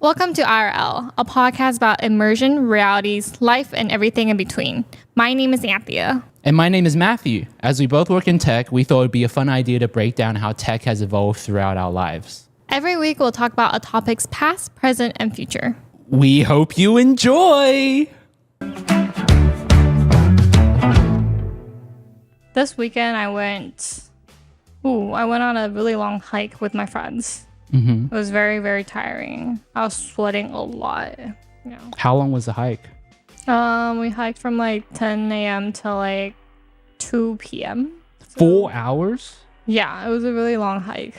Welcome to IRL, a podcast about immersion, realities, life, and everything in between. My name is Anthea. And my name is Matthew. As we both work in tech, we thought it would be a fun idea to break down how tech has evolved throughout our lives. Every week, we'll talk about a topic's past, present, and future. We hope you enjoy! This weekend, I went on a really long hike with my friends. It was very, very tiring. I was sweating a lot. How long was the hike? We hiked from like 10 a.m. to like 2 p.m. 4 hours? Yeah, it was a really long hike.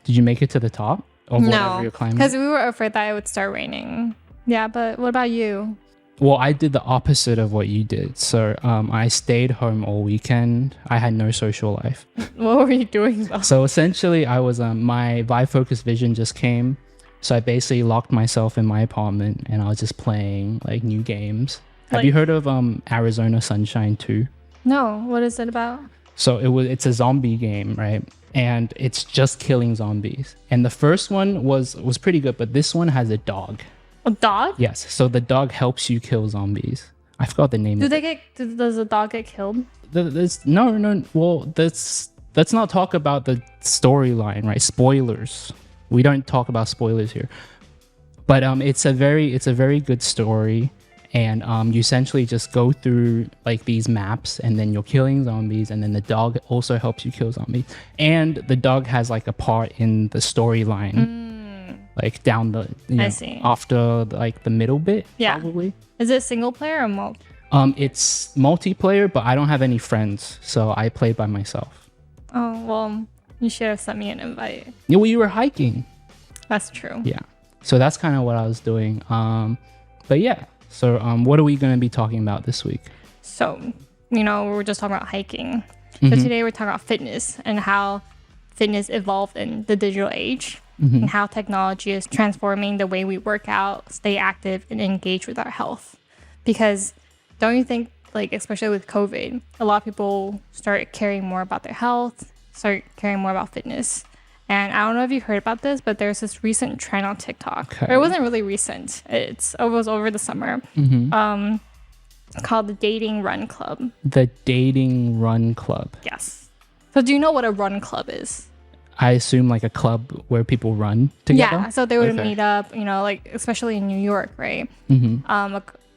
Did you make it to the top? Or whatever you're climbing? Because we were afraid that it would start raining. Yeah, but what about you? Well, I did the opposite of what you did. So I stayed home all weekend. I had no social life. What were you doing though? So essentially, I was my VIVE Focus Vision just came. So I basically locked myself in my apartment and I was just playing like new games. Have you heard of Arizona Sunshine 2? No, what is it about? So it's a zombie game, right? And it's just killing zombies. And the first one was pretty good, but this one has a dog. A dog? Yes. So the dog helps you kill zombies. I forgot the name. Does the dog get killed? No. Well, let's not talk about the storyline, right? Spoilers. We don't talk about spoilers here. But it's a very good story. And you essentially just go through like these maps and then you're killing zombies, and then the dog also helps you kill zombies. And the dog has like a part in the storyline. Like down the after like the middle bit. Yeah. Probably. Is it single player or multi? It's multiplayer, but I don't have any friends, so I play by myself. Oh well, you should have sent me an invite. Yeah, well, you were hiking. That's true. Yeah. So that's kind of what I was doing. But yeah. So what are we going to be talking about this week? So, we were just talking about hiking. So today we're talking about fitness and how fitness evolved in the digital age. And how technology is transforming the way we work out, stay active, and engage with our health. Because don't you think, like, especially with COVID, a lot of people start caring more about their health, start caring more about fitness. And I don't know if you heard about this, but there's this recent trend on TikTok. Okay. It wasn't really recent. It was over the summer. Called the Dating Run Club. The Dating Run Club. Yes. So do you know what a run club is? I assume like a club where people run together? Yeah, so they would meet up, like especially in New York, right?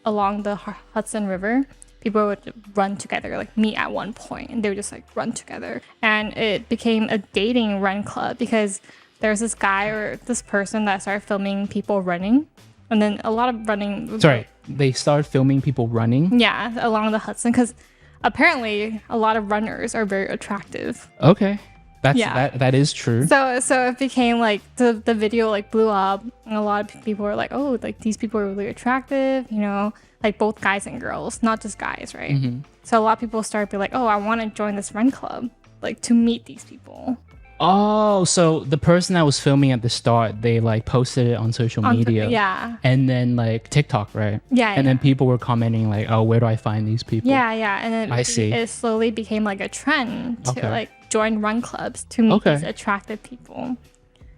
Along the Hudson River, people would run together, like meet at one point, and they would just like run together. And it became a dating run club because there's this guy or this person that started filming people running. And then a lot of running. Sorry, they started filming people running? Yeah, along the Hudson, because apparently a lot of runners are very attractive. Okay. That is true. So it became like the video like blew up, and a lot of people were like, oh, like these people are really attractive, like both guys and girls, not just guys, right? So a lot of people started being like, oh, I want to join this run club, like to meet these people. Oh, so the person that was filming at the start, they like posted it on social media. Yeah. And then like TikTok, right? Yeah. And then people were commenting like, oh, where do I find these people? Yeah. And then I see. It slowly became like a trend to like join run clubs to meet these attractive people.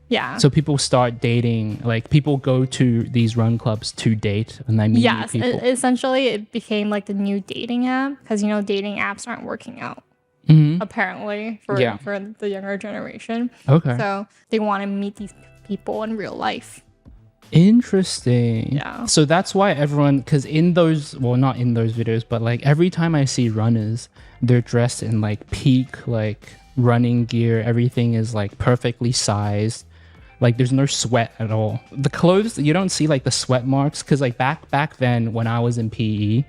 Yeah. So people start dating, like people go to these run clubs to date and they meet new people. Yes, essentially it became like the new dating app because, dating apps aren't working out. Apparently for the younger generation. Okay. So they want to meet these people in real life. Interesting. Yeah. So that's why everyone, because in those, well, not in those videos, but like every time I see runners, they're dressed in like peak, like running gear. Everything is like perfectly sized. Like there's no sweat at all. The clothes, you don't see like the sweat marks. Cause like back then when I was in PE,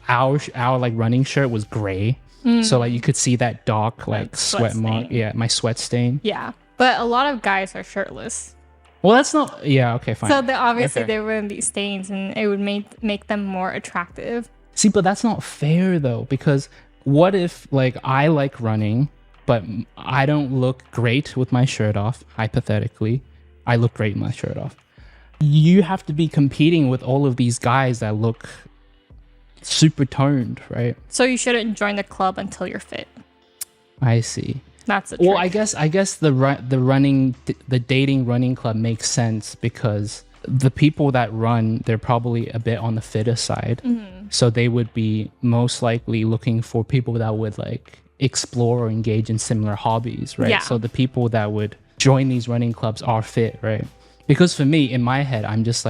our like running shirt was gray. So like you could see that dark like sweat mark. Yeah, my sweat stain. Yeah, but a lot of guys are shirtless. Well, that's not. Yeah, okay, fine. So obviously there wouldn't be stains, and it would make them more attractive. See, but that's not fair though, because what if like I like running, but I don't look great with my shirt off? Hypothetically, I look great with my shirt off. You have to be competing with all of these guys that look super toned, right? So you shouldn't join the club until you're fit. I see. That's a trick. Well, I guess the dating running club makes sense because the people that run, they're probably a bit on the fitter side. So they would be most likely looking for people that would like explore or engage in similar hobbies, right? Yeah. So the people that would join these running clubs are fit, right? Because for me, in my head, I'm just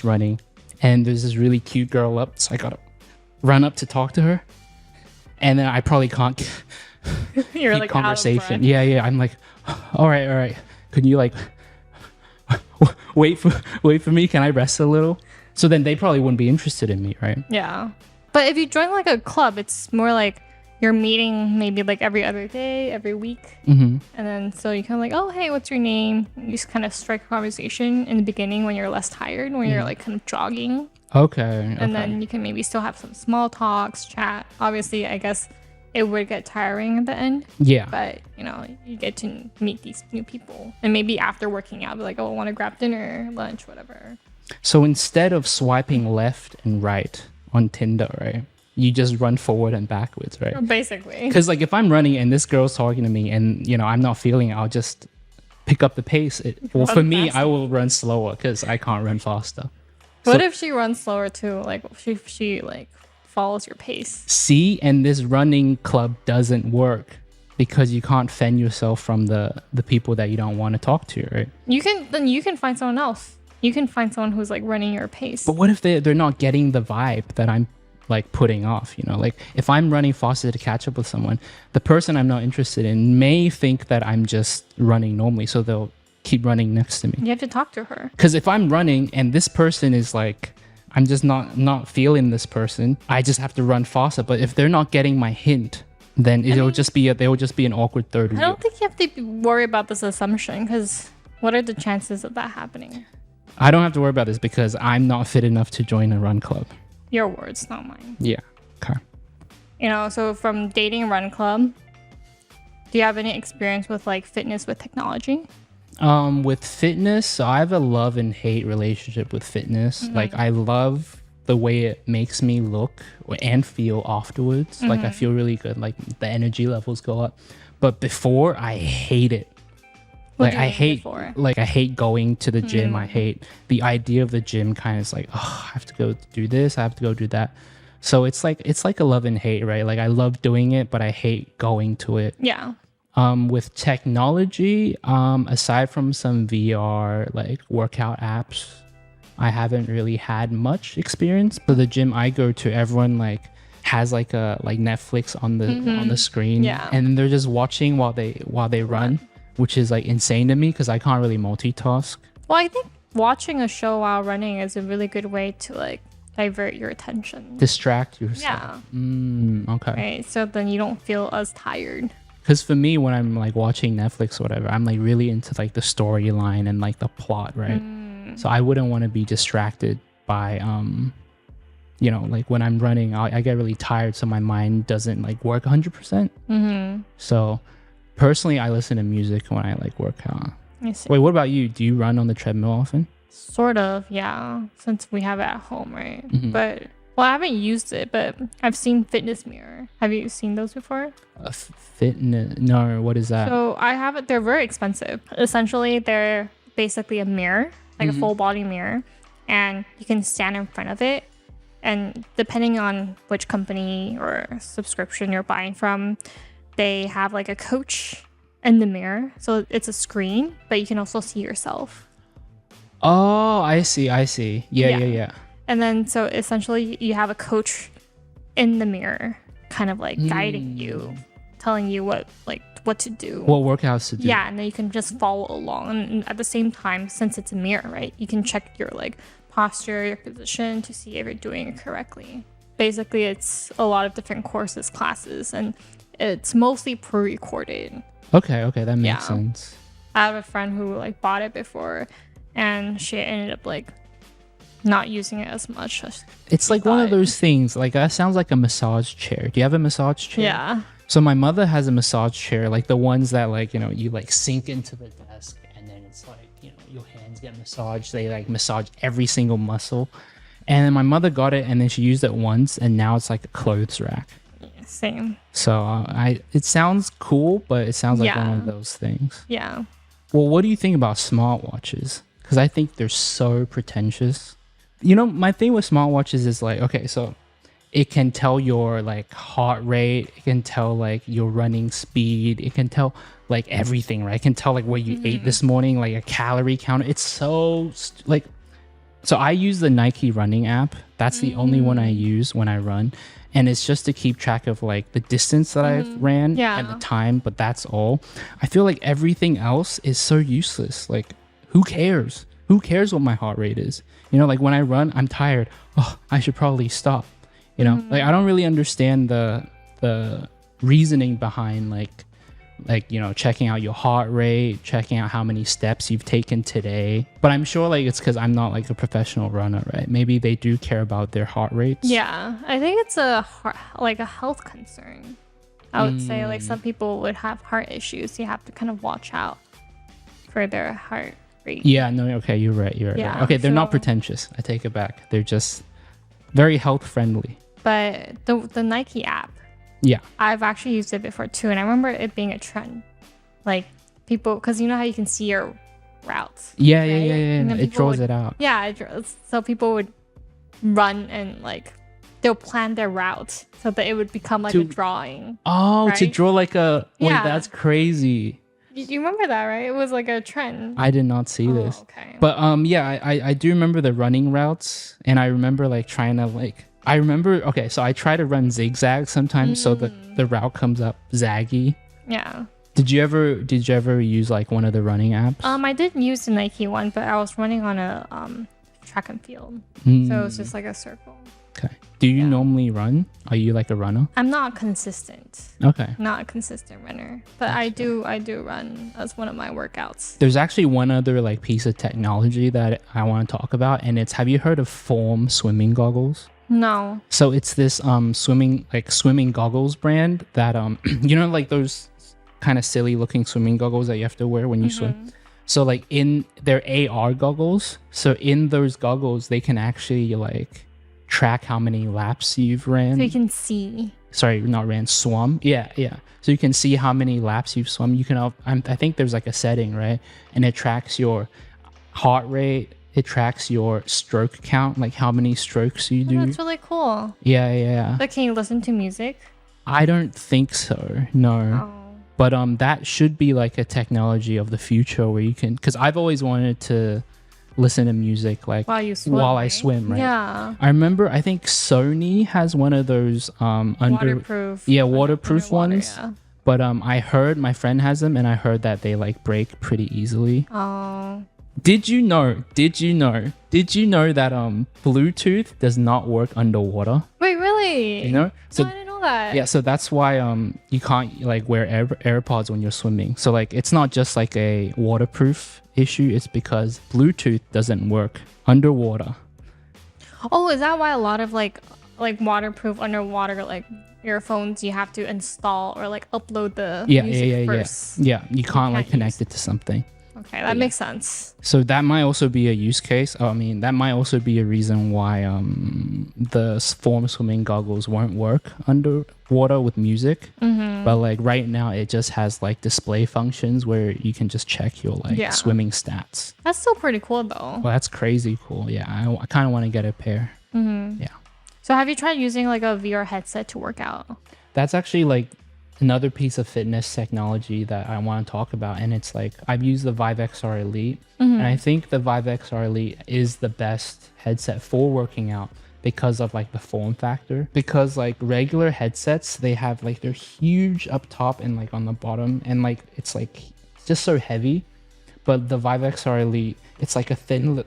running, and there's this really cute girl up, so I gotta run up to talk to her, and then I probably can't You're keep like conversation. Yeah. I'm like, all right. Could you like wait for me? Can I rest a little? So then they probably wouldn't be interested in me, right? Yeah. But if you join like a club, it's more like you're meeting maybe like every other day, every week. And then so you kind of like, oh, hey, what's your name? You just kind of strike a conversation in the beginning when you're less tired, when you're like kind of jogging. Okay. And then you can maybe still have some small talks, chat. Obviously, I guess it would get tiring at the end. Yeah. But, you know, you get to meet these new people. And maybe after working out, be like, oh, I want to grab dinner, lunch, whatever. So instead of swiping left and right on Tinder, right, you just run forward and backwards, right? Basically. Because like if I'm running and this girl's talking to me and, you know, I'm not feeling it, I'll just pick up the pace. Well, for me, I will run slower because I can't run faster. What if she runs slower too? Like she like follows your pace. See, and this running club doesn't work because you can't fend yourself from the people that you don't want to talk to, right? You can find someone else. You can find someone who's like running your pace. But what if they're not getting the vibe that I'm like putting off, you know? Like if I'm running faster to catch up with someone, the person I'm not interested in may think that I'm just running normally, so they'll keep running next to me. You have to talk to her. Because if I'm running and this person is like, I'm just not feeling this person, I just have to run faster. But if they're not getting my hint, then they will just be an awkward third wheel. I don't think you have to worry about this assumption, because what are the chances of that happening? I don't have to worry about this because I'm not fit enough to join a run club. Your words, not mine. Yeah. Okay. You know, so from dating run club, do you have any experience with like fitness with technology? With fitness, so I have a love and hate relationship with fitness. Like I love the way it makes me look and feel afterwards. Like I feel really good. Like the energy levels go up. But before, I hate it. What Like I hate going to the gym. I hate the idea of the gym. Kind of is like, oh, I have to go do this, I have to go do that. So it's like a love and hate, right? Like I love doing it, but I hate going to it. Yeah. With technology, aside from some VR like workout apps, I haven't really had much experience. But the gym I go to, everyone like has like a Netflix on the screen, and they're just watching while they run, which is like insane to me because I can't really multitask. Well, I think watching a show while running is a really good way to like divert your attention, distract yourself. Yeah. Okay. Right. So then you don't feel as tired. Because for me, when I'm like watching Netflix or whatever, I'm like really into like the storyline and like the plot, right? So I wouldn't want to be distracted by you know, like when I'm running, I get really tired, so my mind doesn't like work 100%. So personally, I listen to music when I like work out. Wait, what about you? Do you run on the treadmill often? Sort of, yeah, since we have it at home, right? But well, I haven't used it, but I've seen Fitness Mirror. Have you seen those before? Fitness? No, what is that? So I have it. They're very expensive. Essentially, they're basically a mirror, like a full body mirror, and you can stand in front of it. And depending on which company or subscription you're buying from, they have like a coach in the mirror. So it's a screen, but you can also see yourself. Oh, I see. Yeah. And then so essentially you have a coach in the mirror kind of like guiding you, telling you what to do. What workouts to do. Yeah, and then you can just follow along. And at the same time, since it's a mirror, right, you can check your like posture, your position to see if you're doing it correctly. Basically, it's a lot of different courses, classes, and it's mostly pre-recorded. Okay, that makes sense. I have a friend who like bought it before, and she ended up like not using it as much as it's like one of those things, like that sounds like a massage chair. Do you have a massage chair? Yeah. So my mother has a massage chair, like the ones that like, you know, you like sink into the desk and then it's like, you know, your hands get massaged. They like massage every single muscle. And then my mother got it and then she used it once and now it's like a clothes rack. Same. So it sounds cool, but it sounds like one of those things. Yeah. Well, what do you think about smartwatches? because I think they're so pretentious. You know, my thing with smartwatches is like, okay, so it can tell your like heart rate, it can tell like your running speed, it can tell like everything, right? It can tell like what you ate this morning, like a calorie counter. It's so like, so I use the Nike running app. That's the only one I use when I run. And it's just to keep track of like the distance that I've ran and the time, but that's all. I feel like everything else is so useless. Like, who cares? Who cares what my heart rate is? You know, like when I run, I'm tired. Oh, I should probably stop. You know, like I don't really understand the reasoning behind like, you know, checking out your heart rate, checking out how many steps you've taken today. But I'm sure like it's because I'm not like a professional runner, right? Maybe they do care about their heart rates. Yeah, I think it's a health concern. I would say like some people would have heart issues. You have to kind of watch out for their heart rate. Yeah, no, okay, you're right. Right. Okay, they're not pretentious. I take it back. They're just very health friendly. But the Nike app, yeah, I've actually used it before too, and I remember it being a trend. Like people, because you know how you can see your routes. Yeah, right? yeah. It draws it out. Yeah, so people would run and like they'll plan their route so that it would become like a drawing. Oh, right? to draw like a wait, Yeah. that's crazy. You remember that, right? It was like a trend. I did not see this. Okay. But yeah, I do remember the running routes, and I remember like trying to like. I remember, okay, so I try to run zigzag sometimes so the route comes up zaggy. Yeah. Did you ever use like one of the running apps? I didn't use the Nike one, but I was running on a track and field. So it was just like a circle. Okay. Do you normally run? Are you like a runner? I'm not consistent. Okay. Not a consistent runner, but I do run as one of my workouts. There's actually one other like piece of technology that I want to talk about, and it's, have you heard of Form swimming goggles? No. So it's this swimming goggles brand that you know, like those kind of silly looking swimming goggles that you have to wear when you swim. So like in their AR goggles, so in those goggles they can actually like track how many laps you've ran. So you can see. Sorry, not ran, swum. Yeah. So you can see how many laps you've swum. You can I think there's like a setting, right? And it tracks your heart rate. It tracks your stroke count, like how many strokes you do. That's really cool. Yeah. But can you listen to music? I don't think so. No. Oh. But that should be like a technology of the future where you can, because I've always wanted to listen to music like while I swim, right? Yeah. I remember I think Sony has one of those waterproof. Yeah, waterproof underwater, ones. yeah. But I heard my friend has them, and I heard that they like break pretty easily. Oh. Did you know that Bluetooth does not work underwater? Wait, really? You know? So no, I didn't know that. yeah, so that's why you can't like wear AirPods when you're swimming. So like it's not just like a waterproof issue, it's because Bluetooth doesn't work underwater. Oh, is that why a lot of like waterproof underwater like earphones you have to install or like upload the music first? Yeah, you can't like connect it to something. Okay, that makes sense. So that might also be a use case. I mean, that might also be a reason why the Form swimming goggles won't work underwater with music. But like right now, it just has like display functions where you can just check your like swimming stats. That's still pretty cool though. Well, that's crazy cool. Yeah, I kind of want to get a pair. Yeah. So have you tried using like a VR headset to work out? That's actually like another piece of fitness technology that I want to talk about, and it's like I've used the VIVE XR Elite, and I think the VIVE XR Elite is the best headset for working out because of like the form factor. Because like regular headsets, they have like they're huge up top and like on the bottom, and like it's just so heavy. But the VIVE XR Elite, it's like a thin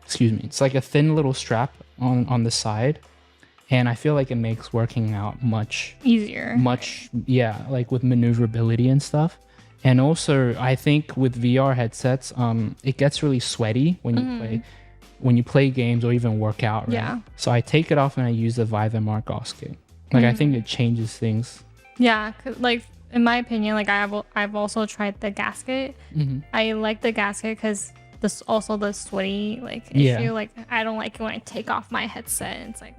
it's like a thin little strap on the side. And I feel like it makes working out much easier. Yeah, like with maneuverability and stuff. And also, I think with VR headsets, it gets really sweaty when you play games or even work out, right? Yeah. So I take it off and I use the Vive MR gasket. Like I think it changes things. Yeah, 'cause, like in my opinion, like I've also tried the gasket. I like the gasket because this also the sweaty like issue. Like I don't like it when I take off my headset and it's like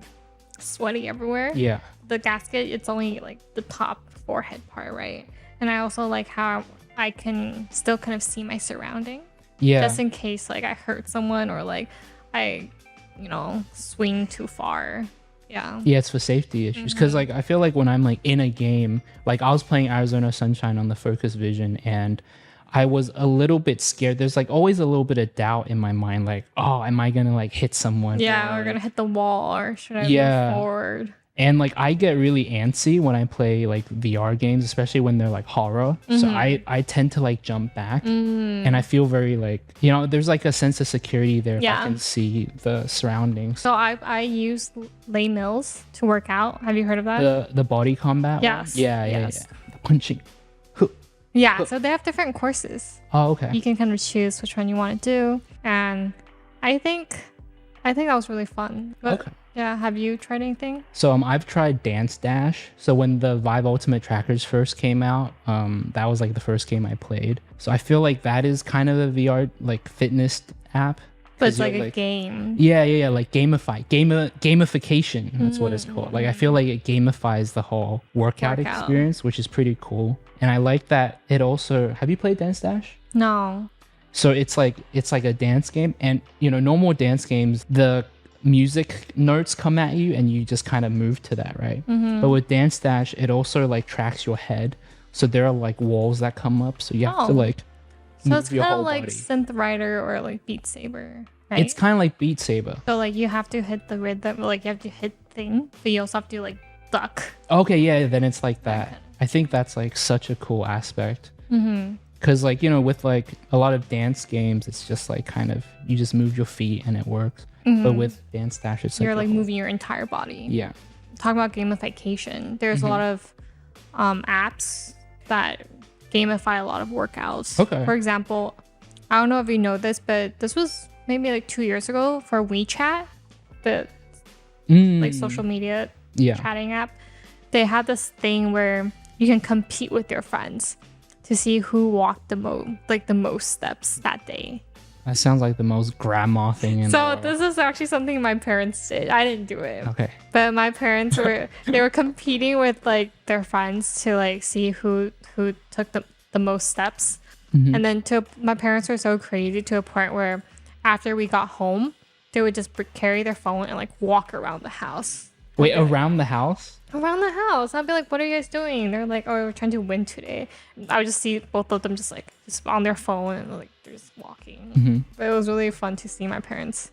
sweaty everywhere. Yeah. The gasket, it's only like the top forehead part, right? And I also like how I can still kind of see my surrounding. Yeah. Just in case like I hurt someone or like I, swing too far. Yeah. Yeah, it's for safety issues. Because like I feel like when I'm like in a game, like I was playing Arizona Sunshine on the Focus Vision, and I was a little bit scared. There's like always a little bit of doubt in my mind, like, oh, am I gonna like hit someone? Yeah, or gonna hit the wall, or should I move forward? And like I get really antsy when I play like VR games, especially when they're like horror. So I tend to like jump back, and I feel very like, there's like a sense of security there if I can see the surroundings. So I use Les Mills to work out. Have you heard of that? The body combat one? Yes. Yeah. The punching. Yeah, so they have different courses. Oh, okay. You can kind of choose which one you want to do, and I think that was really fun. But okay. Yeah, have you tried anything? So I've tried Dance Dash. So when the Vive Ultimate Trackers first came out, that was like the first game I played. So I feel like that is kind of a VR like fitness app. But it's like a game. Yeah. Like gamification. That's what it's called. Like I feel like it gamifies the whole workout experience, which is pretty cool. And I like that it also. Have you played Dance Dash? No. So it's like a dance game, and normal dance games, the music notes come at you and you just kind of move to that, right? But with Dance Dash, it also like tracks your head, so there are like walls that come up, so you have to like so it's kind of like Synth Rider or like Beat Saber, right? It's kind of like Beat Saber. So like you have to hit the rhythm, like you have to hit thing, but you also have to like duck. Okay, yeah, then it's like that. I think that's like such a cool aspect, because like with like a lot of dance games, it's just like kind of you just move your feet and it works. But with Dance Dash, it's you're like moving your entire body. Yeah. Talking about gamification, there's a lot of apps that gamify a lot of workouts. Okay. For example, I don't know if you know this, but this was maybe like 2 years ago for WeChat, the like social media chatting app. They had this thing where you can compete with your friends to see who walked the most steps that day. That sounds like the most grandma thing in the world. This is actually something my parents did. I didn't do it. Okay. But my parents were competing with like their friends to like see who took the most steps. And then my parents were so crazy to a point where after we got home, they would just carry their phone and like walk around the house. Wait, around the house? Around the house. I'd be like, what are you guys doing? They're like, oh, we're trying to win today. I would just see both of them just on their phone and like they're just walking. But it was really fun to see my parents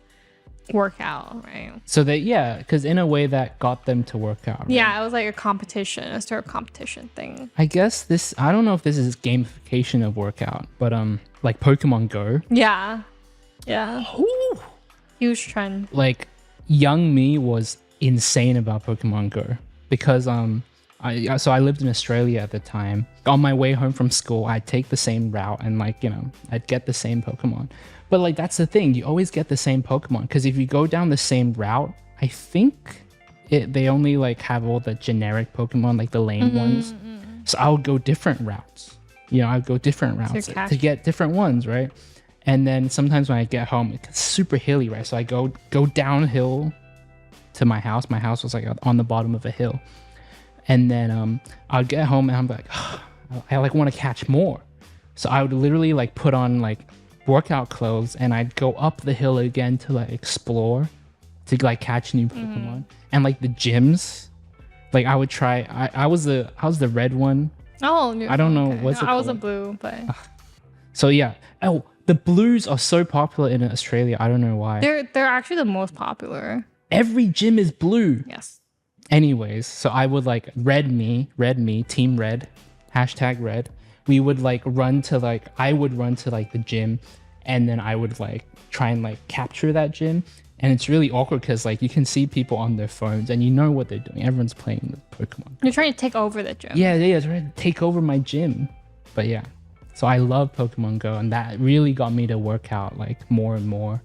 work out, right? So because in a way that got them to work out, right? Yeah, it was like a competition, a sort of competition thing. I guess I don't know if this is gamification of workout, but like Pokemon Go. Yeah. Ooh. Huge trend. Like young me was insane about Pokemon Go because I lived in Australia at the time. On my way home from school, I'd take the same route and like I'd get the same Pokemon. But like that's the thing, you always get the same Pokemon because if you go down the same route, I think they only like have all the generic Pokemon, like the lame ones. So I would go different routes. I'd go different routes to get different ones, right? And then sometimes when I get home, it's super hilly, right? So I go downhill to my house. My house was like on the bottom of a hill. And then I'd get home and I'm like, I like want to catch more. So I would literally like put on like workout clothes and I'd go up the hill again to like explore, to like catch new Pokemon. And like the gyms, like I would try. I was the red one. Oh, I don't know what's it I was a called? blue, but so yeah. Oh, the blues are so popular in Australia. I don't know why. they're actually the most popular. Every gym is blue. Yes. Anyways, so I would like red me, team red, #red. We would like I would run to like the gym and then I would like try and like capture that gym. And it's really awkward because like you can see people on their phones and you know what they're doing. Everyone's playing the Pokemon. You're trying to take over the gym. Yeah, trying to take over my gym. But yeah, so I love Pokemon Go and that really got me to work out like more and more,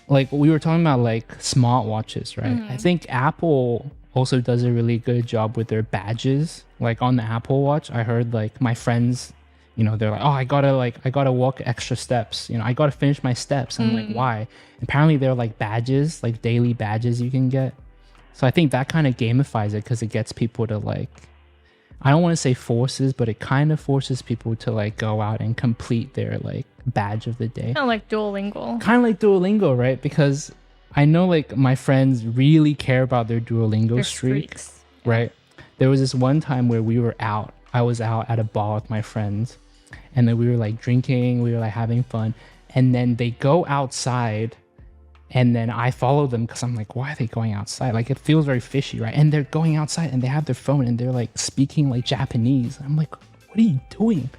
Like we were talking about like smartwatches, right? I think Apple also does a really good job with their badges. Like on the Apple Watch, I heard like my friends, they're like, oh, I gotta walk extra steps. I gotta finish my steps. I'm like, why? Apparently they're like badges, like daily badges you can get. So I think that kind of gamifies it because it gets people to like, I don't want to say forces, but it kind of forces people to like go out and complete their like badge of the day. Kind of like Duolingo. Kind of like Duolingo, right? Because I know like my friends really care about their Duolingo streaks, right? There was this one time where I was out at a bar with my friends, and then we were like drinking, we were like having fun, and then they go outside, and then I follow them because I'm like, why are they going outside? Like, it feels very fishy, right? And they're going outside and they have their phone and they're like speaking like Japanese. I'm like, what are you doing?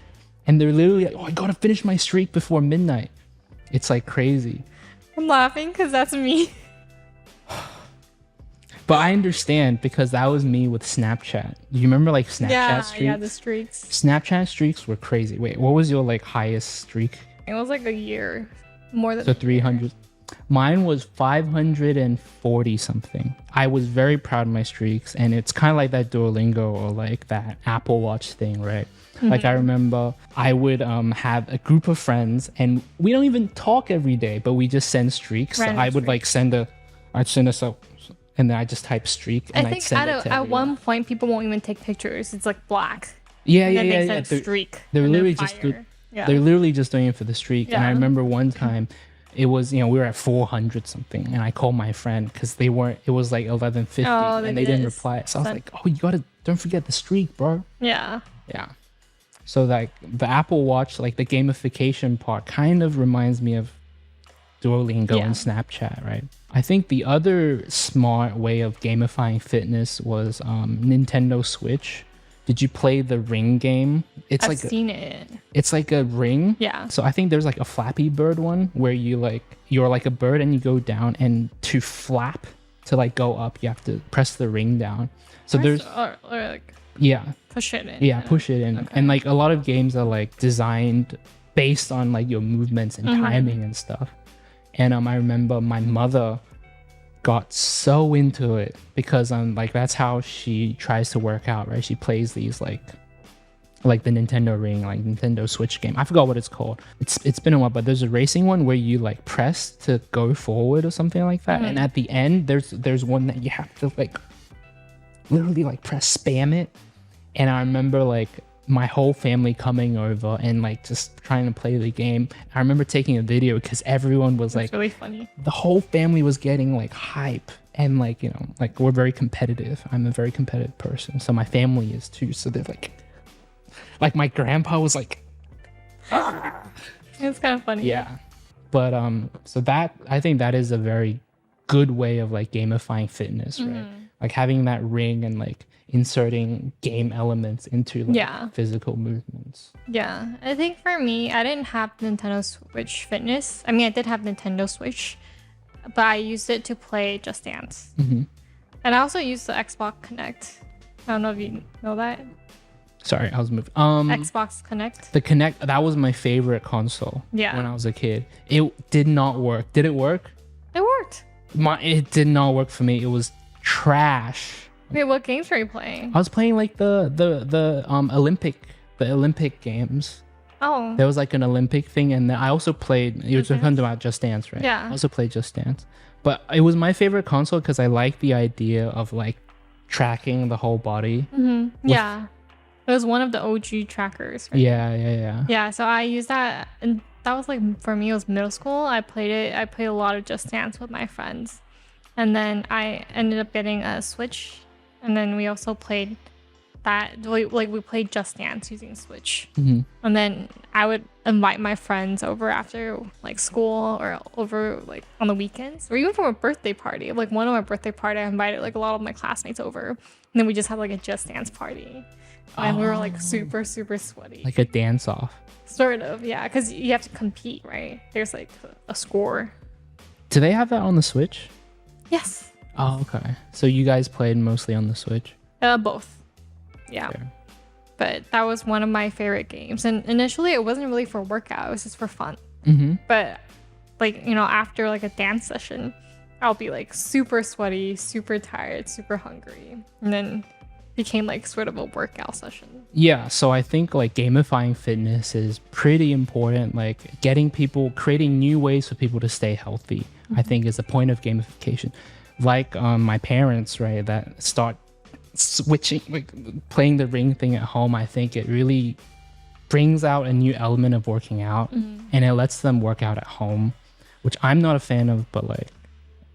And they're literally like, oh, I gotta finish my streak before midnight. It's like crazy. I'm laughing because that's me. But I understand, because that was me with Snapchat. You remember like Snapchat streaks? Yeah, the streaks. Snapchat streaks were crazy. Wait, what was your like highest streak? It was like a year, more than so 300. Mine was 540 something. I was very proud of my streaks, and it's kind of like that Duolingo or like that Apple Watch thing, right? Like, I remember I would have a group of friends, and we don't even talk every day, but we just send streaks. So I would like I'd send us up, and then I just type streak, and I'd send it to at one point people won't even take pictures. It's like black. Yeah. Streak. They're literally just doing it for the streak. And I remember one time, it was, we were at 400 something, and I called my friend because it was like 1150, and they didn't reply. So I was like, oh, don't forget the streak, bro. Yeah. So like the Apple Watch, like the gamification part kind of reminds me of Duolingo and Snapchat, right? I think the other smart way of gamifying fitness was Nintendo Switch. Did you play the ring game? I've seen it. It's like a ring. Yeah. So I think there's like a Flappy Bird one where you're like a bird and you go down, and to flap to like go up, you have to press the ring down. So or like push it in. Yeah, push it in. Okay. And like a lot of games are like designed based on like your movements and timing and stuff. And I remember my mother got so into it because like that's how she tries to work out, right? She plays these like the Nintendo Ring, like Nintendo Switch game. I forgot what it's called. It's been a while, but there's a racing one where you like press to go forward or something like that. And at the end there's one that you have to like literally like press spam it. And I remember like my whole family coming over and like just trying to play the game. I remember taking a video because everyone was like, really funny. The whole family was getting like hype, and like, like we're very competitive. I'm a very competitive person, so my family is too. So they're like my grandpa was like, it's kind of funny. Yeah. But so that, I think that is a very good way of like gamifying fitness, right? Like having that ring and like inserting game elements into like physical movements. Yeah, I think for me, I didn't have Nintendo Switch Fitness. I mean, I did have Nintendo Switch, but I used it to play Just Dance. And I also used the Xbox Kinect. I don't know if you know that. Sorry, I was moving. Xbox Kinect. The Kinect, that was my favorite console. Yeah. When I was a kid, it did not work. Did it work? It worked. It did not work for me. It was trash. Wait, what games were you playing? I was playing like the Olympic games. Oh. There was like an Olympic thing, and then I also played. You were talking about Just Dance, right? Yeah. I also played Just Dance, but it was my favorite console because I like the idea of like tracking the whole body. Yeah. It was one of the OG trackers. Right? Yeah. Yeah. So I used that, and that was like, for me, it was middle school. I played a lot of Just Dance with my friends, and then I ended up getting a Switch. And then we also played that, we played Just Dance using Switch. And then I would invite my friends over after like school, or over like on the weekends, or even for a birthday party. Like one of my birthday party, I invited like a lot of my classmates over, and then we just had like a Just Dance party. And we were like super, super sweaty. Like a dance off. Sort of, yeah, because you have to compete, right? There's like a score. Do they have that on the Switch? Yes. Oh, okay. So you guys played mostly on the Switch? Both. Yeah. Fair. But that was one of my favorite games. And initially it wasn't really for workout. It was just for fun. But like, after like a dance session, I'll be like super sweaty, super tired, super hungry. And then became like sort of a workout session. Yeah. So I think like gamifying fitness is pretty important. Like creating new ways for people to stay healthy, I think is the point of gamification. Like my parents, right, that start switching, like playing the ring thing at home, I think it really brings out a new element of working out, and it lets them work out at home, which I'm not a fan of. But like,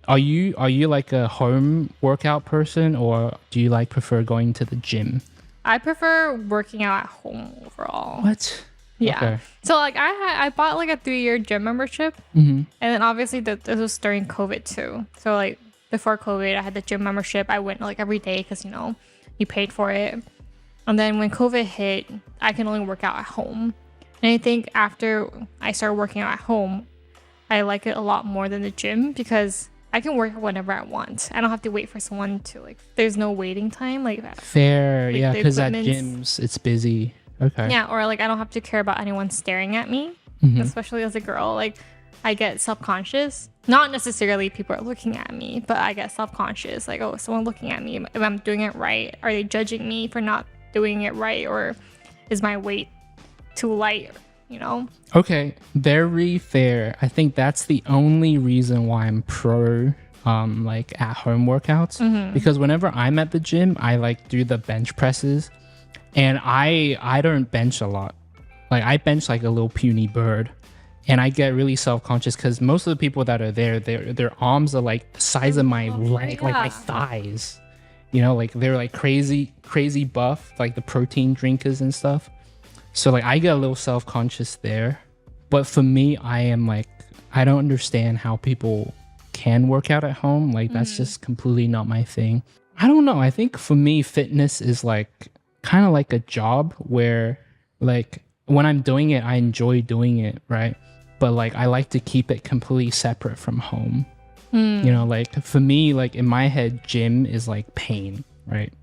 are you like a home workout person, or do you like prefer going to the gym? I prefer working out at home overall. What? Yeah. Okay. So like I bought like a 3-year gym membership, and then obviously this was during COVID too. So like before COVID, I had the gym membership. I went like every day because you paid for it. And then when COVID hit, I can only work out at home. And I think after I started working out at home, I like it a lot more than the gym because I can work whenever I want. I don't have to wait for someone to like. There's no waiting time like that. Fair, like, yeah, because at gyms it's busy. Okay. Yeah, or like I don't have to care about anyone staring at me, especially as a girl. Like I get self-conscious. Not necessarily people are looking at me, but I get self-conscious. Like, oh, is someone looking at me? If I'm doing it right, are they judging me for not doing it right, or is my weight too light? Okay, very fair. I think that's the only reason why I'm pro like at home workouts, because whenever I'm at the gym, I like do the bench presses. And I don't bench a lot. Like I bench like a little puny bird, and I get really self-conscious because most of the people that are there, their arms are like the size of my leg, like my thighs. Like they're like crazy buff, like the protein drinkers and stuff. So like I get a little self-conscious there. But for me, I am like, I don't understand how people can work out at home. Like that's just completely not my thing. I don't know. I think for me, fitness is like kind of like a job where like when I'm doing it, I enjoy doing it, right? But like I like to keep it completely separate from home. Like for me, like in my head, gym is like pain, right?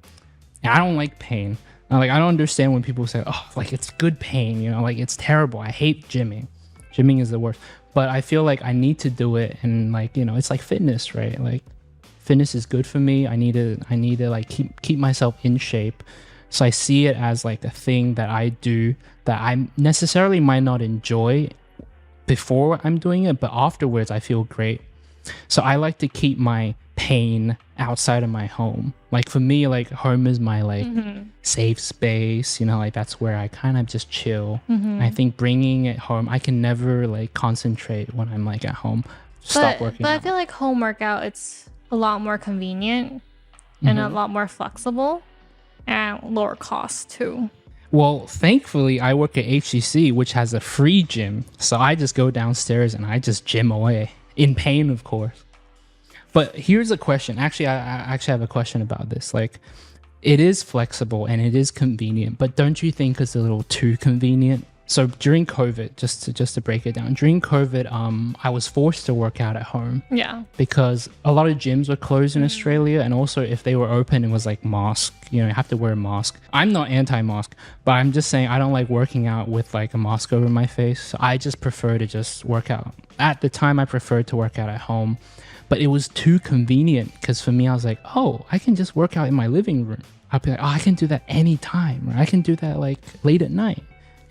And I don't like pain. Like I don't understand when people say, oh, like it's good pain, like it's terrible. I hate gymming. Gymming is the worst. But I feel like I need to do it, and like it's like fitness, right? Like fitness is good for me. I need to like keep myself in shape. So I see it as like a thing that I do that I necessarily might not enjoy before I'm doing it, but afterwards I feel great. So I like to keep my pain outside of my home. Like for me, like home is my like safe space, like that's where I kind of just chill. I think bringing it home, I can never like concentrate when I'm like at home. Stop working But out. I feel like home workout, it's a lot more convenient and a lot more flexible. And lower cost too. Well, thankfully, I work at HCC, which has a free gym. So I just go downstairs and I just gym away. In pain, of course. But here's a question. Actually, I actually have a question about this. Like, it is flexible and it is convenient, but don't you think it's a little too convenient? So during COVID, just to break it down, during COVID, I was forced to work out at home. Yeah. Because a lot of gyms were closed in Australia, and also if they were open, it was like mask. You have to wear a mask. I'm not anti-mask, but I'm just saying I don't like working out with like a mask over my face. So I just prefer to just work out. At the time, I preferred to work out at home, but it was too convenient because for me, I was like, oh, I can just work out in my living room. I'd be like, oh, I can do that anytime. Or I can do that like late at night.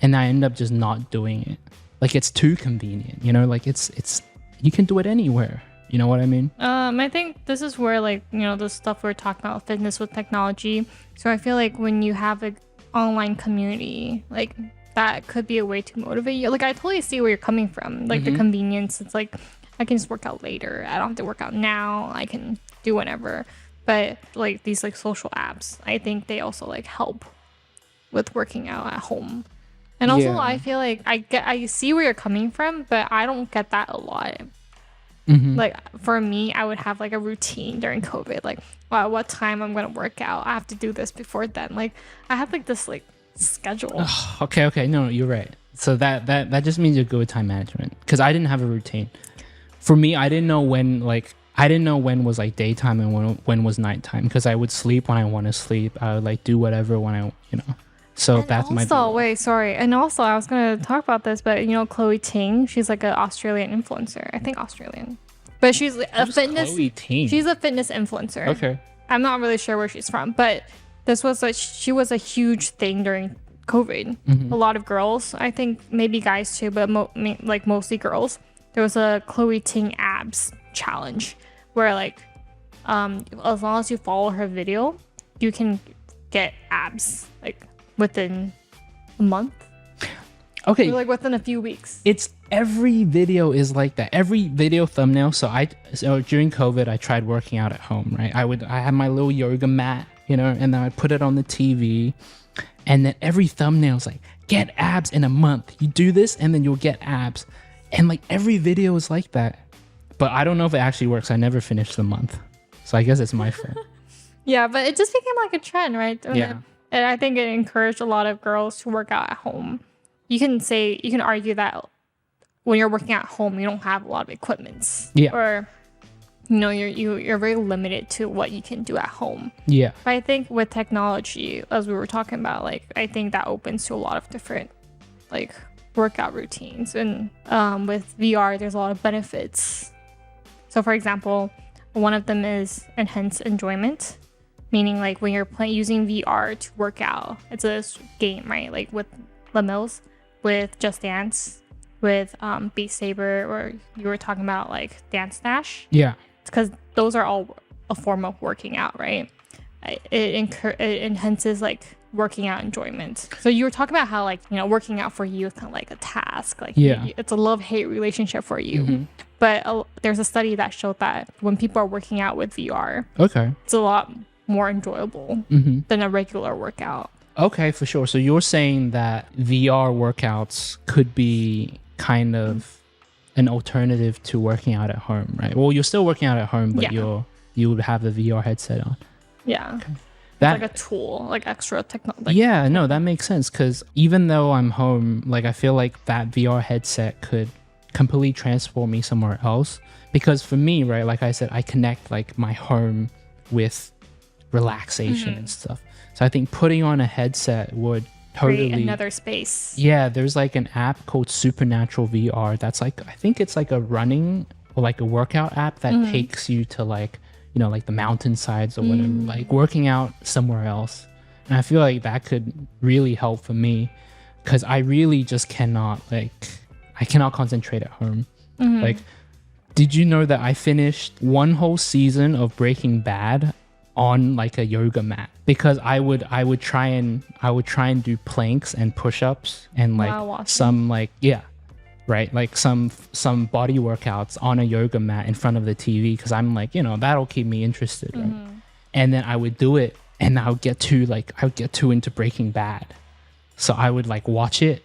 And I end up just not doing it. Like it's too convenient, like it's you can do it anywhere. You know what I mean? I think this is where like, the stuff we're talking about, fitness with technology. So I feel like when you have an online community, like that could be a way to motivate you. Like I totally see where you're coming from. Like the convenience, it's like I can just work out later. I don't have to work out now. I can do whatever. But like these like social apps, I think they also like help with working out at home. And also, I feel like I see where you're coming from, but I don't get that a lot. Like for me, I would have like a routine during COVID. Like, wow, what time I'm gonna work out? I have to do this before then. Like, I have like this like schedule. Okay, no, you're right. So that just means you're good with time management. Because I didn't have a routine. For me, I didn't know when was like daytime and when was nighttime. Because I would sleep when I want to sleep. I would like do whatever when I So and that's my. Also, wait, sorry. And also, I was gonna talk about this, but Chloe Ting, she's like an Australian influencer. I think Australian, but she's a fitness. Chloe Ting? She's a fitness influencer. Okay. I'm not really sure where she's from, but this was like she was a huge thing during COVID. A lot of girls, I think maybe guys too, but like mostly girls. There was a Chloe Ting abs challenge where like, as long as you follow her video, you can get abs like within a month. Okay. Or like within a few weeks. It's every video is like that. Every video thumbnail. So during COVID, I tried working out at home, right? I had my little yoga mat, you know, and then I put it on the TV, and then every thumbnail is like, get abs in a month. You do this and then you'll get abs. And like every video is like that. But I don't know if it actually works. I never finished the month. So I guess it's my fault. Yeah, but it just became like a trend, right? Yeah. And I think it encouraged a lot of girls to work out at home. You can argue that when you're working at home, you don't have a lot of equipments. Yeah. Or, you know, you're very limited to what you can do at home. Yeah. But I think with technology, as we were talking about, like, I think that opens to a lot of different, like, workout routines. And with VR, there's a lot of benefits. So, for example, one of them is enhanced enjoyment, meaning like when you're using VR to work out, it's a game, right? Like with Lemills, with Just Dance, with Beat Saber, or you were talking about like Dance Dash. Yeah. It's because those are all a form of working out, right? It enhances like working out enjoyment. So you were talking about how like, you know, working out for you is kind of like a task. Like it's a love-hate relationship for you. Mm-hmm. But there's a study that showed that when people are working out with VR, it's a lot more enjoyable than a regular workout. Okay, for sure. So you're saying that VR workouts could be kind of an alternative to working out at home, right? Well, you're still working out at home, but you would have the VR headset on. Yeah. Okay. It's like a tool, like extra technology. Yeah, no, that makes sense, because even though I'm home, like I feel like that VR headset could completely transport me somewhere else. Because for me, right, like I said, I connect like my home with relaxation and stuff. So I think putting on a headset would totally create another space. Yeah, there's like an app called Supernatural VR that's like, I think it's like a running or like a workout app that takes you to like, you know, like the mountainsides or whatever, like working out somewhere else. And I feel like that could really help for me, because I really just cannot, like, I cannot concentrate at home. Like, did you know that I finished one whole season of Breaking Bad on like a yoga mat? Because I would try and do planks and push-ups and like some like right, like some body workouts on a yoga mat in front of the TV, because I'm like, you know, that'll keep me interested, right? And then I would do it, and I would get too into Breaking Bad, so I would like watch it,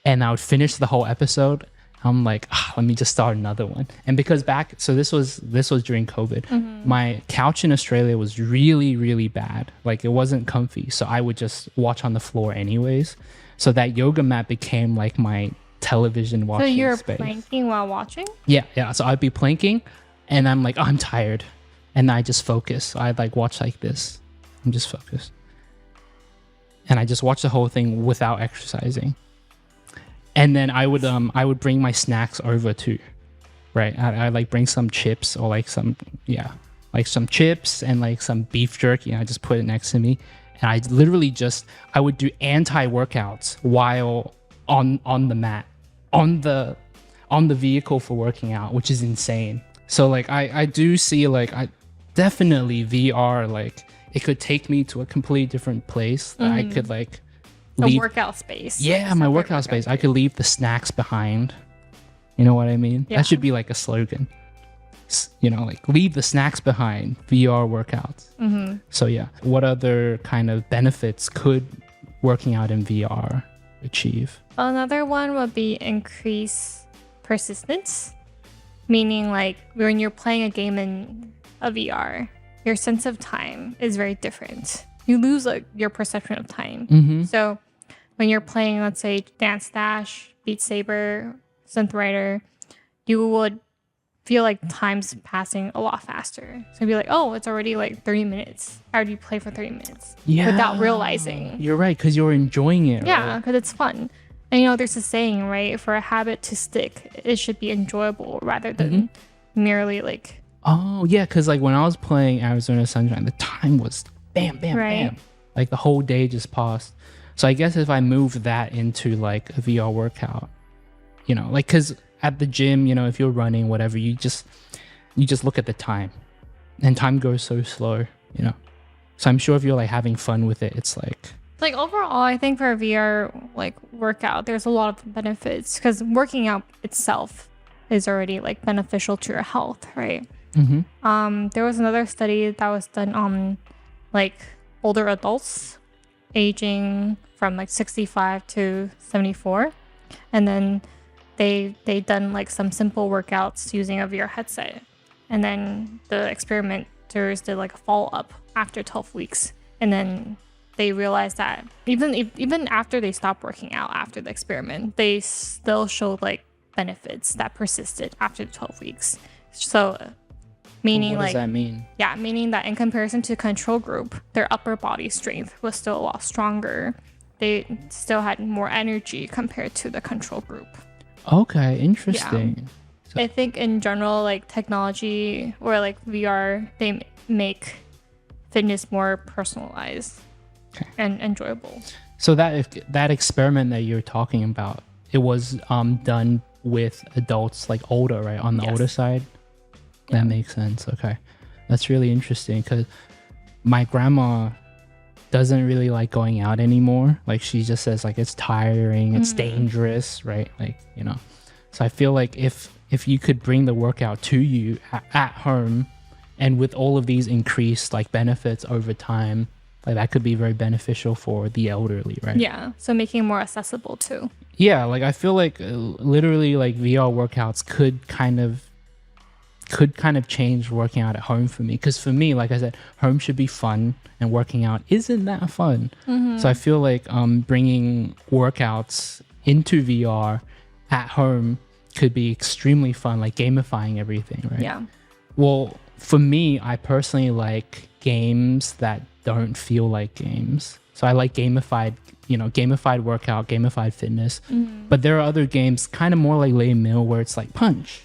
and I would finish the whole episode. I'm like, let me just start another one. And because this was during COVID, my couch in Australia was really, really bad. Like it wasn't comfy, so I would just watch on the floor anyways. So that yoga mat became like my television watching space. So you're planking while watching? Yeah. So I'd be planking, and I'm like, I'm tired, and I just focus. So I'd like watch like this. I'm just focused, and I just watch the whole thing without exercising. And then I would bring my snacks over too, right? I like bring some chips or like some chips and like some beef jerky, and I just put it next to me, and I literally I would do anti-workouts while on the mat, on the vehicle for working out, which is insane. So like I do see like I definitely VR, like it could take me to a completely different place that I could like leave. A workout space. Yeah, my workout space. I could leave the snacks behind. You know what I mean? Yeah. That should be like a slogan. You know, like leave the snacks behind, VR workouts. So yeah, what other kind of benefits could working out in VR achieve? Another one would be increase persistence, meaning like when you're playing a game in a VR, your sense of time is very different. You lose like your perception of time. So when you're playing, let's say Dance Dash, Beat Saber, Synth Rider, you would feel like time's passing a lot faster. So you'd be like, oh, it's already like 30 minutes. I already play for 30 minutes without realizing. You're right, because you're enjoying it. Yeah, because it's fun. And you know, there's a saying, right? For a habit to stick, it should be enjoyable rather than merely like... Oh, yeah, because like when I was playing Arizona Sunshine, the time was bam, bam, bam. Like the whole day just passed. So I guess if I move that into like a VR workout, you know, like because at the gym, you know, if you're running, whatever, you just look at the time, and time goes so slow, you know. So I'm sure if you're like having fun with it, it's like overall, I think for a VR like workout, there's a lot of benefits because working out itself is already like beneficial to your health, right? There was another study that was done on like older adults aging from like 65 to 74, and then they done like some simple workouts using a VR headset, and then the experimenters did like a follow up after 12 weeks, and then they realized that even after they stopped working out after the experiment, they still showed like benefits that persisted after 12 weeks. So meaning what does that mean? Yeah, meaning that in comparison to control group, their upper body strength was still a lot stronger. They still had more energy compared to the control group. Okay, interesting. Yeah. I think in general, like technology or like VR, they make fitness more personalized and enjoyable. So that experiment that you're talking about, it was done with adults like older, right? On the older side? That makes sense. Okay. That's really interesting because my grandma doesn't really like going out anymore. Like she just says like it's tiring, it's dangerous, right? Like, you know. So I feel like if you could bring the workout to you at home and with all of these increased like benefits over time, like that could be very beneficial for the elderly, right? Yeah. So making it more accessible too. Yeah, like I feel like literally like VR workouts could kind of change working out at home for me, because for me, like I said, home should be fun and working out isn't that fun. So I feel like bringing workouts into VR at home could be extremely fun, like gamifying everything, right? Yeah. Well, for me, I personally like games that don't feel like games. So I like gamified workout, gamified fitness. But there are other games kind of more like 𝐬𝐸𝐿 where it's like punch,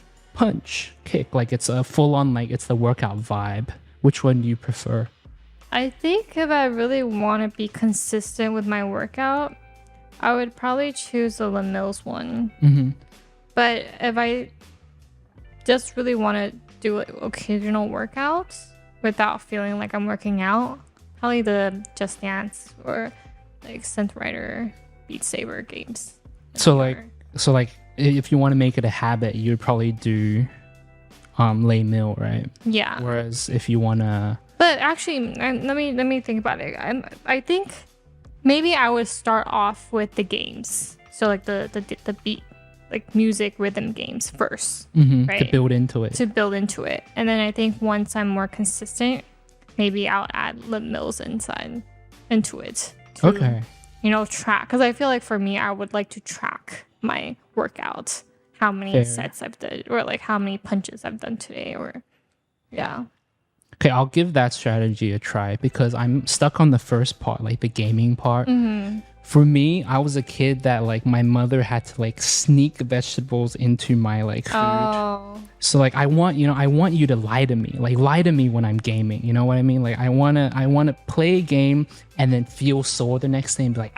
kick, like it's a full on, like it's the workout vibe. Which one do you prefer? I think if I really want to be consistent with my workout, I would probably choose the 𝐬𝐸𝐿's one. But if I just really want to do occasional workouts without feeling like I'm working out, probably the Just Dance or like Synth Rider, Beat Saber games. So like if you want to make it a habit, you'd probably do 𝐬𝐸𝐿, right? Yeah. Whereas if you want to... But actually, let me think about it. I think maybe I would start off with the games. So like the beat, like music rhythm games first, right? To build into it. And then I think once I'm more consistent, maybe I'll add 𝐬𝐸𝐿's into it. To, you know, track. Because I feel like for me, I would like to track my workouts, how many sets I've done, or like how many punches I've done today, or Okay, I'll give that strategy a try because I'm stuck on the first part, like the gaming part. For me, I was a kid that like my mother had to like sneak vegetables into my like food. So like I want you to lie to me when I'm gaming. You know what I mean? Like I wanna play a game and then feel sore the next day and be like,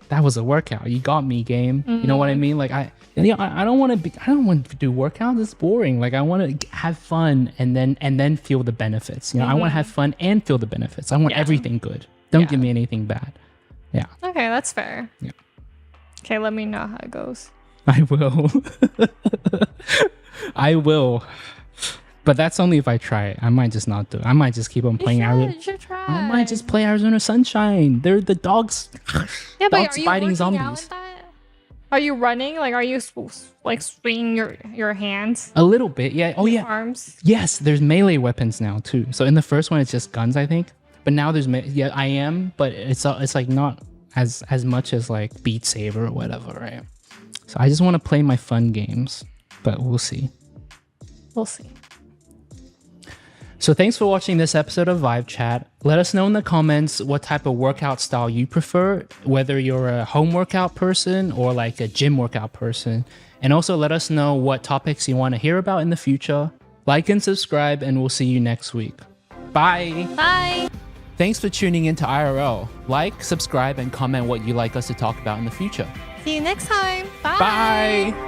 that was a workout. You got me, game. You know what I mean? Like I don't want to do workouts. It's boring. Like I want to have fun and then feel the benefits. You know, I want to have fun and feel the benefits. I want everything good. Don't give me anything bad. Yeah. Okay, that's fair. Yeah. Okay, let me know how it goes. I will. I will. But that's only if I try it. I might just not do it. I might just keep on playing Arizona. You should try. I might just play Arizona Sunshine. They're the dogs. Yeah, but dogs are you biting working zombies. out with that? Are you running? Like, are you like swinging your hands? A little bit, yeah. Oh yeah. Arms. Yes, there's melee weapons now too. So in the first one, it's just guns, I think. But now there's I am, but it's like not as much as like Beat Saber or whatever, right? So I just want to play my fun games, but we'll see. We'll see. So thanks for watching this episode of Vibe Chat. Let us know in the comments what type of workout style you prefer, whether you're a home workout person or like a gym workout person. And also let us know what topics you want to hear about in the future. Like and subscribe, and we'll see you next week. Bye. Bye. Thanks for tuning in to IRL. Like, subscribe, and comment what you'd like us to talk about in the future. See you next time. Bye. Bye.